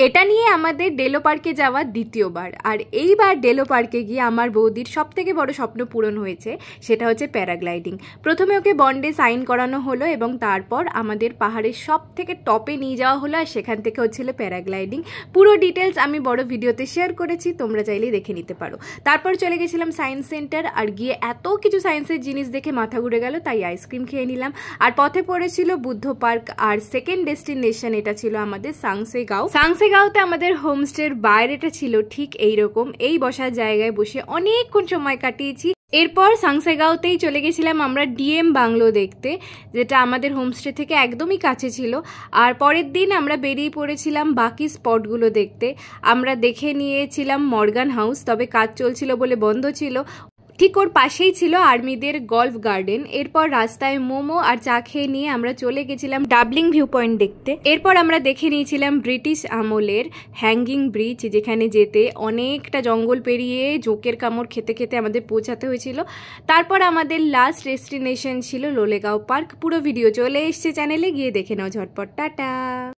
এটা নিয়ে আমাদের ডেলো পার্কে যাওয়া দ্বিতীয়বার। আর এইবার ডেলো পার্কে গিয়ে আমার বৌদির সবথেকে বড় স্বপ্ন পূরণ হয়েছে, সেটা হচ্ছে প্যারাগ্লাইডিং। প্রথমে ওকে বন্ডে সাইন করানো হলো এবং তারপর আমাদের পাহাড়ের সবথেকে টপে নিয়ে যাওয়া হলো, আর সেখান থেকে হচ্ছিল প্যারাগ্লাইডিং। পুরো ডিটেলস আমি বড় ভিডিওতে শেয়ার করেছি, তোমরা চাইলেই দেখে নিতে পারো। তারপর চলে গেছিলাম সায়েন্স সেন্টার, আর গিয়ে এত কিছু সায়েন্সের জিনিস দেখে মাথা ঘুরে গেল, তাই আইসক্রিম খেয়ে নিলাম। আর পথে পড়েছিল বুদ্ধ পার্ক, আর সেকেন্ড ডেস্টিনেশন এটা ছিল আমাদের সাংসেগাঁও। সাংসেগাঁওতে আমাদের হোমস্টের বাইরেটা ছিল ঠিক এইরকম, এই বসার জায়গায় বসে অনেকক্ষণ সময় কাটিয়েছি। এরপর সাংসেগাঁওতেই চলে গেছিলাম আমরা ডিএম বাংলো দেখতে, যেটা আমাদের হোমস্টে থেকে একদমই কাছে ছিল। আর পরের দিন আমরা বেরিয়ে পড়েছিলাম বাকি স্পটগুলো দেখতে। আমরা দেখে নিয়েছিলাম মর্গান হাউস, তবে কাজ চলছিল বলে বন্ধ ছিল। ঠিক ওর পাশেই ছিল আর্মিদের গল্ফ গার্ডেন। এরপর রাস্তায় মোমো আর চা খেয়ে নিয়ে আমরা চলে গেছিলাম ডাবলিং ভিউ পয়েন্ট দেখতে। এরপর আমরা দেখে নিয়েছিলাম ব্রিটিশ আমলের হ্যাঙ্গিং ব্রিজ, যেখানে যেতে অনেকটা জঙ্গল পেরিয়ে জোকের কামড় খেতে খেতে আমাদের পৌঁছাতে হয়েছিল। তারপর আমাদের লাস্ট ডেস্টিনেশন ছিল লোলেগাঁও পার্ক। পুরো ভিডিও চলে এসছে চ্যানেলে, গিয়ে দেখে নাও ঝটপট। টাটা।